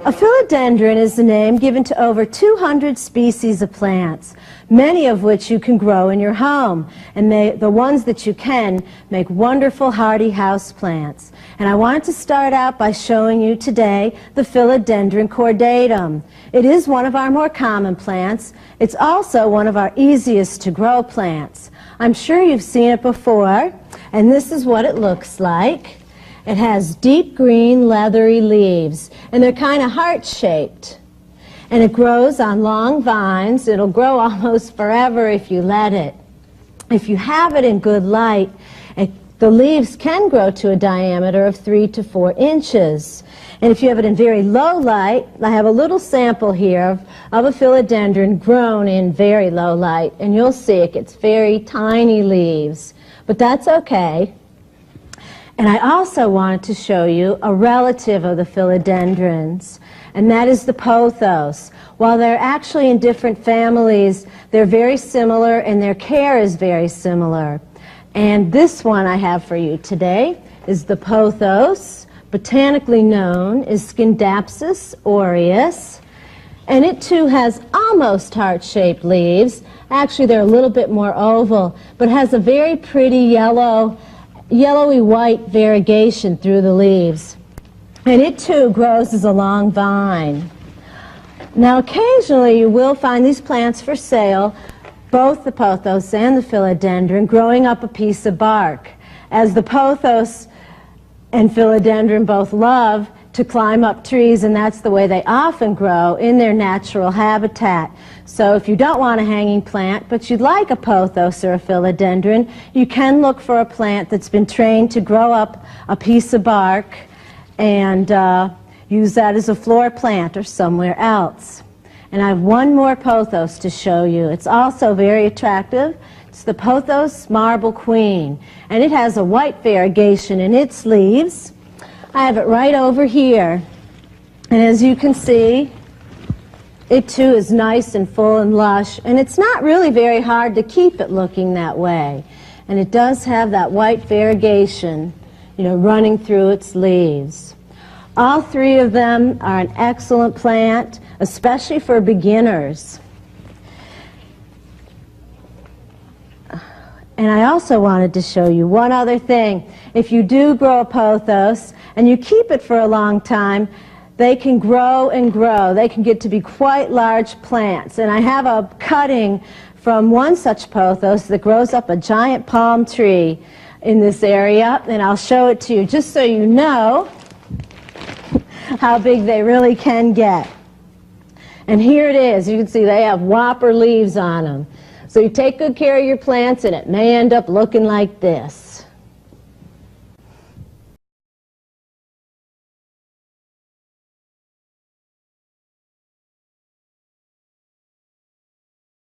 A philodendron is the name given to over 200 species of plants, many of which you can grow in your home, and the ones that you can make wonderful hardy house plants. And I wanted to start out by showing you today the philodendron cordatum. It is one of our more common plants. It's also one of our easiest to grow plants. I'm sure you've seen it before, and this is what it looks like. It has deep green, leathery leaves, and they're kind of heart-shaped. And it grows on long vines. It'll grow almost forever if you let it. If you have it in good light, the leaves can grow to a diameter of 3 to 4 inches. And if you have it in very low light, I have a little sample here of a philodendron grown in very low light, and you'll see it gets very tiny leaves. But that's okay. And I also wanted to show you a relative of the philodendrons, and that is the pothos. While they're actually in different families, they're very similar and their care is very similar. And this one I have for you today is the pothos, botanically known as Scindapsus aureus. And it too has almost heart-shaped leaves. Actually, they're a little bit more oval, but has a very pretty yellowy white variegation through the leaves. And it too grows as a long vine. Now occasionally you will find these plants for sale, both the pothos and the philodendron, growing up a piece of bark. As the pothos and philodendron both love to climb up trees, and that's the way they often grow in their natural habitat. So if you don't want a hanging plant, but you'd like a pothos or a philodendron, you can look for a plant that's been trained to grow up a piece of bark and use that as a floor plant or somewhere else. And I have one more pothos to show you. It's also very attractive. It's the pothos marble queen, and it has a white variegation in its leaves. I have it right over here, and as you can see, it too is nice and full and lush, and it's not really very hard to keep it looking that way. And it does have that white variegation, running through its leaves. All three of them are an excellent plant, especially for beginners. And I also wanted to show you one other thing. If you do grow a pothos and you keep it for a long time, they can grow and grow. They can get to be quite large plants. And I have a cutting from one such pothos that grows up a giant palm tree in this area, and I'll show it to you just so you know how big they really can get. And here it is. You can see they have whopper leaves on them. So you take good care of your plants and it may end up looking like this.